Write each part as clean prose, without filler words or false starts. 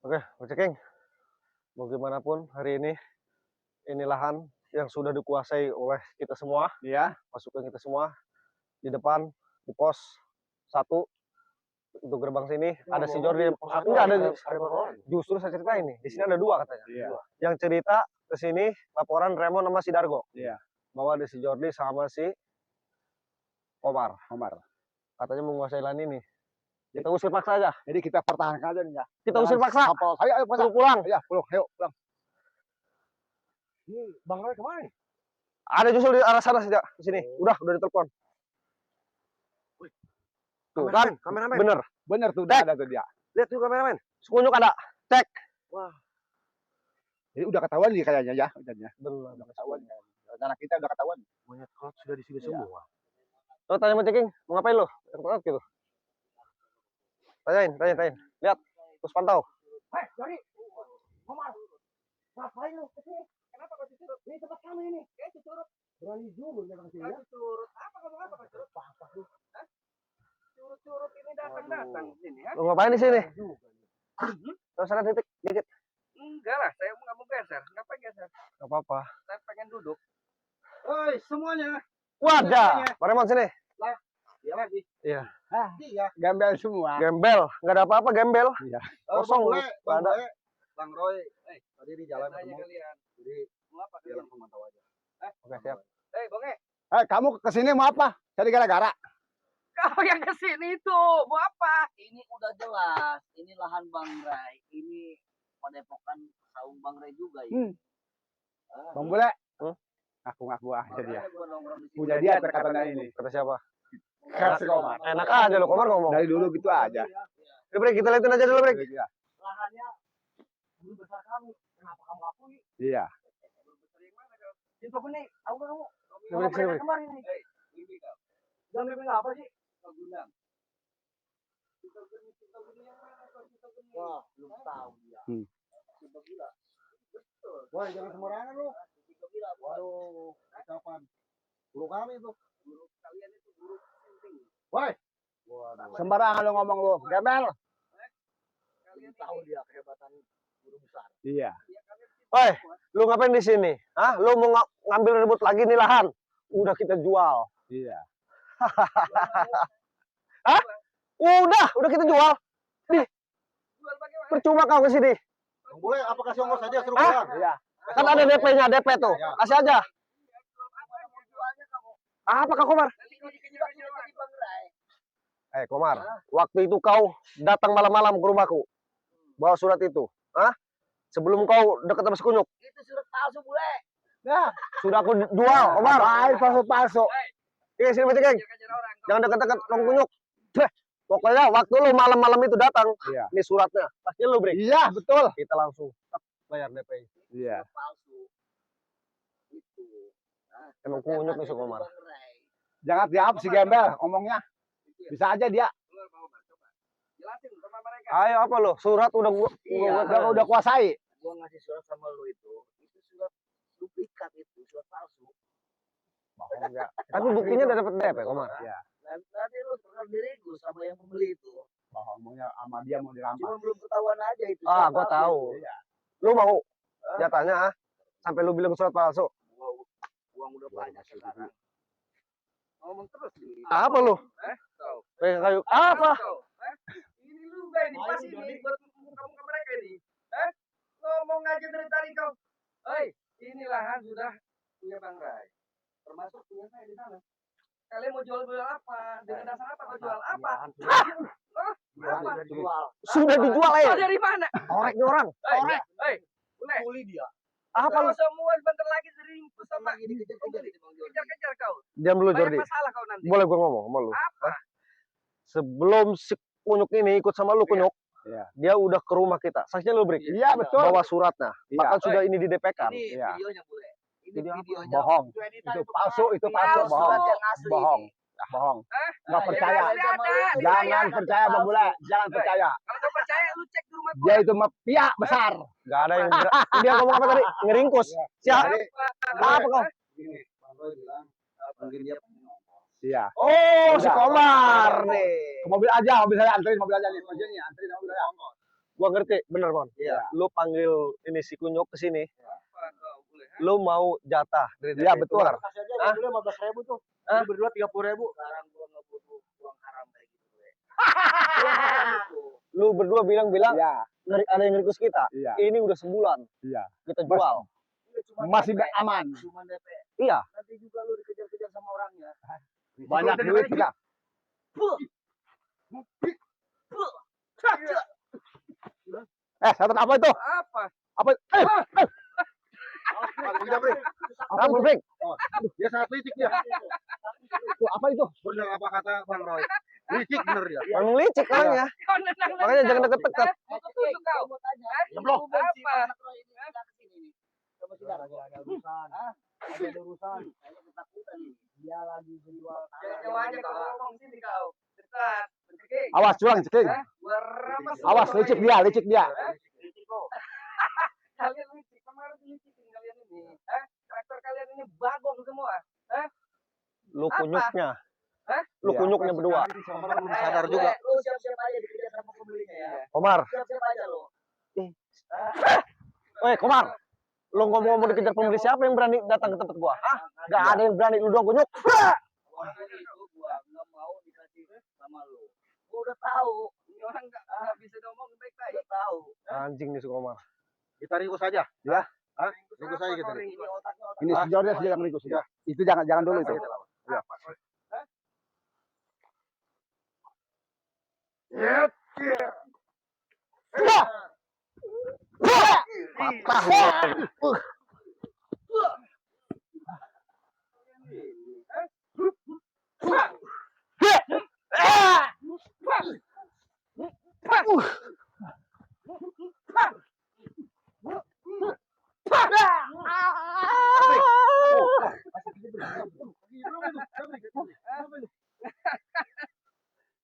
Oke, Ceking. Bagaimanapun hari ini lahan yang sudah dikuasai oleh kita semua, Iya. pasukan kita semua. Di depan, di pos 1, untuk gerbang sini, ada si Jordi. Enggak ada, justru saya cerita ini. Di sini ada 2 katanya. Iya. Yang cerita ke sini, laporan Raymond sama si Dargo. Iya. Bahwa ada si Jordi sama si Komar. Katanya menguasai lahan ini. Kita usir paksa aja. Jadi kita pertahankan aja nih ya. Kita usir paksa. Ayo, Suruh pulang. Ya, pulang. Ayo, pulang. Ini Bang Roy kemana? Ada justru di arah sana sejak di sini. Udah ditelepon. Tuh kan, kameramen. Bener tuh, udah ada tuh dia. Lihat tuh kameramen. Sekunyuk ada. Cek. Wah. Jadi udah ketahuan nih kayaknya ya. Benar. Udah ketahuan. Anak kita udah ketahuan. Monyet cloud sudah di sini semua. Lo tanya sama Ceking, mau ngapain lo? Cloud gitu. Tanyain. Lihat, terus pantau. Jadi, Komar, ngapain lu kesini? Kenapa kau disurut? Ini tempat kami ini. Disurut. Berani juga datang sini ya. Disurut. Apa disurut? Apa lu? Curut ini datang sini ya. Lo ngapain di sini? Terus sana dikit. Enggak lah, saya nggak mau geser. Ngapain geser? Gak apa-apa. Saya pengen duduk. Oi, semuanya. Wadah, Pak Raymond sini. Dia lagi. Iya. Iya, gembel semua. Gembel, nggak ada apa-apa gembel. Iya. Kosong. Bang ada. Bang Roy, tadi di jalan Tanya ketemu. kalian. Jadi Mau apa dia kalian? langsung mantau aja. Oke, siap. Bonge. Kamu kesini mau apa? Cari gara-gara. Kau yang kesini tuh, mau apa? Ini udah jelas, ini lahan Bang Ray, ini padepokan saung Bang Ray juga ya. Bang Bule. Huh? Ngaku-ngaku aja dia. Gua nongkrong di sini. Punya dia perkataannya ini. Kata siapa? Kasih Komar. Enak aja lo, Komar ngomong. Dari dulu gitu aja. Udah, Brek, kita liatin aja dulu, Brek. Iya. Lahannya dulu besar kami, kenapa kamu akui? Iya. Itu benih, tahu nggak kamu? Udah, Brek, sini, Brek. Kemarin ini. Ini kau. Jangan bilang apa sih? Kau gundang. Wah, belum tahu dia. Tiga gila. Betul. Woi, jangan sembarangan lu. Tiga gila. Waduh, kapan? Guru kami tuh. Guru kalian itu guru penting. Woi. Sembarangan lu ngomong lu. Gembel. Belum tahu dia kehebatan guru besar. Iya. Woi, lu ngapain di sini? Hah? Lu mau ngambil rebut lagi nih lahan? Udah kita jual. Iya. Hah? Udah kita jual. Nih, Jual bagaimana? percuma kau ke sini. Boleh apa kasih ongkos aja suruh Hah? pulang? Iya. Kan ada DP-nya, DP tuh. Iya. Kasih aja. Jualnya kamu. Apa Kak Komar? Nanti kau dikejar-kejar orang. Bang Ray. Komar, waktu itu kau datang malam-malam ke rumahku. Bawa surat itu. Hah? Sebelum kau dekat sama Sekunyuk. Itu surat palsu bule. Nah, Sudah aku jual, Komar. baik palsu-palsu. Sini, Ceng. Kejar-kejar orang. Jangan dekat-dekat Long Kunyuk. Pokoknya waktu lu malam-malam itu datang, Iya. ini suratnya. Pasti lu, Brek. Iya, betul. Kita langsung bayar DP. Iya. Palsu. Itu. Emang Kunyuk nih si Komar. Bang Ray. Jangan diap si gembel ngomongnya. Bisa aja dia. Keluar Pak Omar, coba. Jelasin sama mereka. Ayo apa lo? Surat udah gua Iya. Udah kuasai. Gua ngasih surat sama lu itu surat duplikat itu, surat palsu. Bohong enggak. Tapi buktinya udah dapat DP, Komar. Iya. Nanti lu tukar diriku sama yang pembeli itu. Bohongnya sama dia mau dirampas. Cuma belum ketahuan aja itu. Ah, surat gua palsu. tahu. Iya. Lu mau jatahnya ah? Sampai lu bilang surat palsu. Uang udah banyak sekarang. Ngomong terus ini. Apa lu? Tahu. Pegang kayu. Apa? Ini lu guys, ini pas ini buat kamu ke mereka ini. Ngomong aja dari tadi kau. Hei, ini lahan sudah punya Bang Ray. Termasuk punya saya di sana. Kalian mau jual apa? Dengan dasar apa kau jual apa? Apa? Jual. Sudah dijual Jual dari mana? Korek nih orang. Hei, boleh. Kuli dia. Apa lu? Kalau semua sebentar lagi diringkus sama Lagi dikejar-kejar itu Bang Jordi. kejar-kejar kau. Diam dulu, Banyak Jordi. masalah kau nanti. Boleh gua ngomong sama lu? Apa? Sebelum si Kunyuk ini ikut sama lu, Kunyuk. Iya. Dia udah ke rumah kita. Saksinya lu, Brek. Iya, betul. Bawa suratnya. Iya. Bahkan sudah ini di DP-kan. Ini Iya. videonya boleh. Ini Video apa? videonya. Bohong. Editan Itu palsu, itu palsu, Palsu. bohong. Surat yang asli. Bohong. Bohong. Nggak percaya. Jangan percaya Bang Bule, jangan percaya. Kalau kau percaya lu cek di rumah Dia itu pihak besar. Gak ada yang dia ngomong apa tadi? Ngeringkus. Siapa? Jadi, Apa kau? gini, Bang Roy bilang mungkin dia iya. Oh, si Udah. Komar nih. Ke mobil aja, mobil saya anterin mobil aja nih. Mobilnya anterin mobil saya. Gua ngerti, bener Mon. Iya. Lu panggil ini si Kunyuk ke sini, Apa kau boleh? lu mau jatah dari Iya, DP betul. Tumar. Kasih aja Hah? dulu 15.000 tuh. Hah? Lu berdua 30.000. Sekarang gua nggak butuh uang haram kayak gitu, gue. Lu berdua bilang-bilang Iya, ada yang request kita. iya, Ini udah sebulan iya. kita jual. Masih aman. Cuma DP. Iya. Nanti juga lu dikejar-kejar sama orangnya. Banyak duit kita. Satu apa itu? Apa? Apa? Apa break? Dia sangat licik dia. Tuh, apa itu? Benar apa kata Bang Roy? Licik bener dia. Emang licik orangnya. Kau nendang. Makanya jangan deket-deket. Mau ketusuk kau. Mau tanya. Jeblok. Lu bensin Apa? anak Roy ini datang ke sini nih. Coba tidak. Ada urusan. Ada urusan. Kayaknya ketakutan nih. Dia lagi jual Jauh aja kau ngomong sini kau. Dekat. Ceking. Awas curang, ceking. Gua ramas. Awas licik dia, licik dia. Kalian licik. Kemarin licikin kalian ini. Traktor kalian ini bagong semua. Lu Apa? kunyuknya. Hah? Lu Iya. kunyuknya berdua. Sadar juga. Lu siap-siap aja dikejar sama pembelinya ya. Komar. Siap-siap aja lu. Woi, Komar. Lu ngomong-ngomong dikejar pembeli, siapa yang berani datang ke tempat gua? Hah? Gak ada yang berani, lu doang kunyuk. Waktu itu gua nggak mau dikasih sama lu. Gua udah tahu. Ini orang nggak bisa ngomong baik-baik. Udah tahu. Anjing nih si Komar. Kita ringkus saja. Ya. Hah? Ringkus saja kita. Ini otaknya otak. Ini sejauhnya sejak ringkus ya. Itu jangan dulu itu.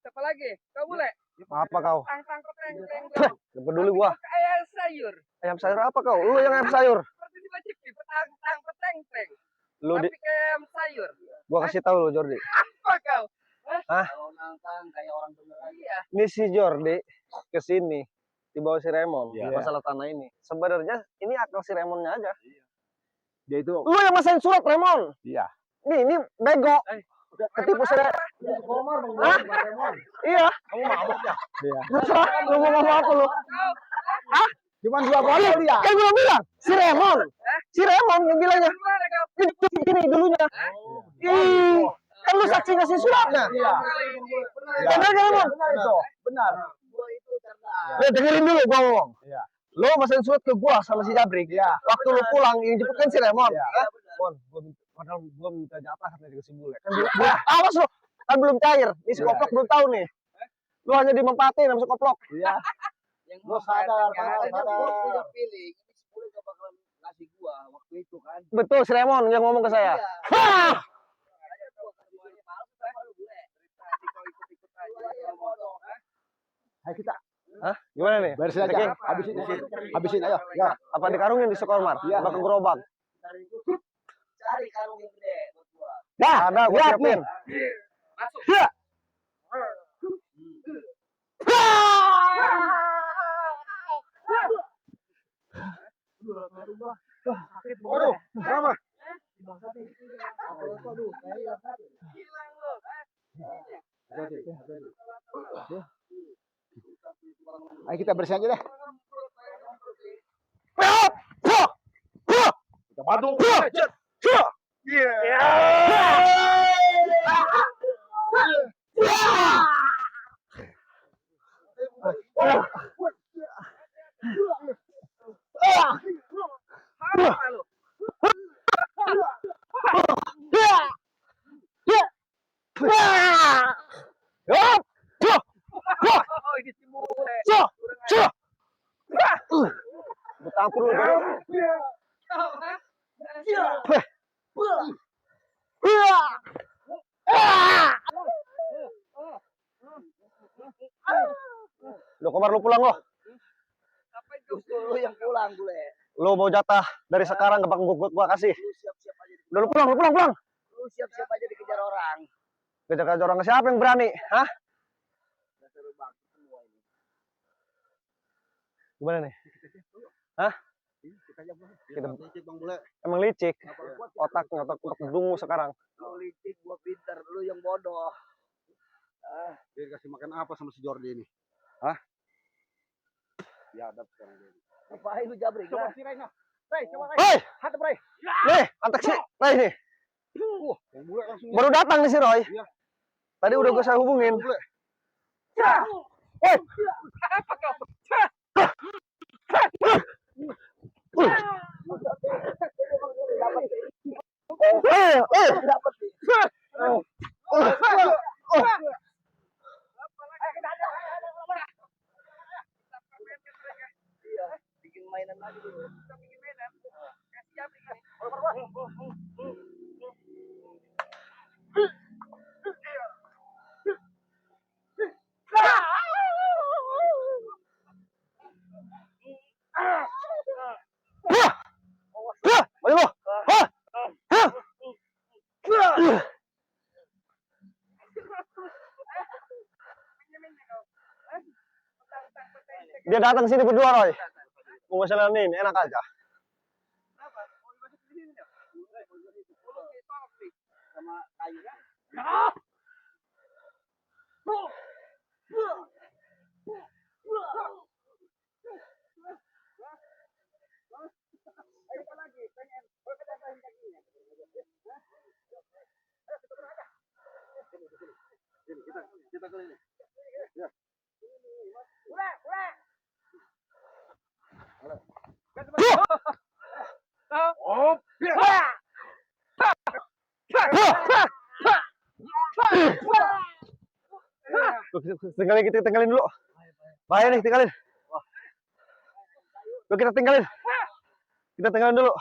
Siapa lagi? Kau boleh? Apa kau? Tang-tang keteng. Gak peduli gua. Kayak sayur. Ayam sayur apa kau? Lu yang ayam sayur. Seperti di Bajik nih. Petang-tang keteng. Lu di, Tapi kayak ayam sayur. gua kasih tahu lu Jordi. Apa kau? Kalau nantang kayak orang beneran. Iya. Ini si Jordi kesini di bawah si Raymond Iya. masalah tanah ini. Sebenarnya ini akal si Raymondnya aja. Dia itu. Lu yang masain surat Raymond. Iya. Ini bego. Ketipu saya. Hah? Iya. Kamu mabuk ya? Iya. Terserah lu mau ngomong apa lu? Cuman 2 botol dia. Kayak gua bilang, si Raymond. Si Raymond yang bilangnya. Gimana kau? Itu gini dulunya. Ih, kan lu saksi ngasih suratnya. Iya. Bener gak Raymond? Benar itu. Benar. Gua itu cerdas. Ya dengerin dulu gua ngomong. Iya. Lu masain surat ke gua sama si Jabrik. Iya. Waktu lu pulang yang jemput kan si Raymond. Iya. Hah? Mon, padahal gua minta jatah katanya dikasih bule. Kan awas lu, kan belum cair. Ini si Iya. koplok belum tahu nih. Lu hanya dimempatin sama si koplok. Iya. Yang Lu sadar, Karena sadar. gua punya feeling ini 10 gak bakalan ngasih gua waktu itu kan. Betul si Raymond yang ngomong ke saya. Iya. Hah! Makanya gua semuanya malu sama lu gue. Tadi kau ikut-ikut aja. Kau ngomong. Ayo kita Hah? Gimana nih? beresin aja. Ceking? Habisin ayo. Ya. Apa dikarungin di Sukormar? Iya. Bakal gerobak. Cari karung yang gede buat gua. Dah, ada gua Lihat siapin. Masuk. Waduh, berapa? Hilang lu. Ayo kita bersihin aja deh. Kita bantu. Apa lu? Oh, ini si bule. Betampur lu. Kau, hah? Lu Komar lu pulang lo. Apa itu? Lu yang pulang bule. Lu mau jatah dari sekarang gampang gua kasih. Lu siap-siap aja. Udah lu pulang. Lu siap-siap aja dikejar orang. Kejar-kejar orang siapa yang berani? Hah? Dasar bangsa semua ini. Gimana nih? Hah? Kita aja bang. Kita Licik bang bule. emang licik. Otaknya otak dungu sekarang. Lu licik, gua pintar, lu yang bodoh. Dia kasih makan apa sama si Jordi ini? Hah? Biadab sekarang dia. Ngapain lu jabrik? Coba si Ray nah. Ray, coba Ray. Hei, Hadap Ray. nih, antek si Ray nih. Bang bule langsung. Baru datang nih si Roy. Iya. Tadi udah gue saya hubungin. Bang bule. Hei, Bikin mainan lagi dulu. ayo lo. Dia datang sini berdua, Roy. Mau masalah ini, enak aja. Sama kayunya. Kita kali ini. Kita tinggalin dulu. Bahaya nih, tinggalin. Yuk kita tinggalin. Kita tinggalin dulu.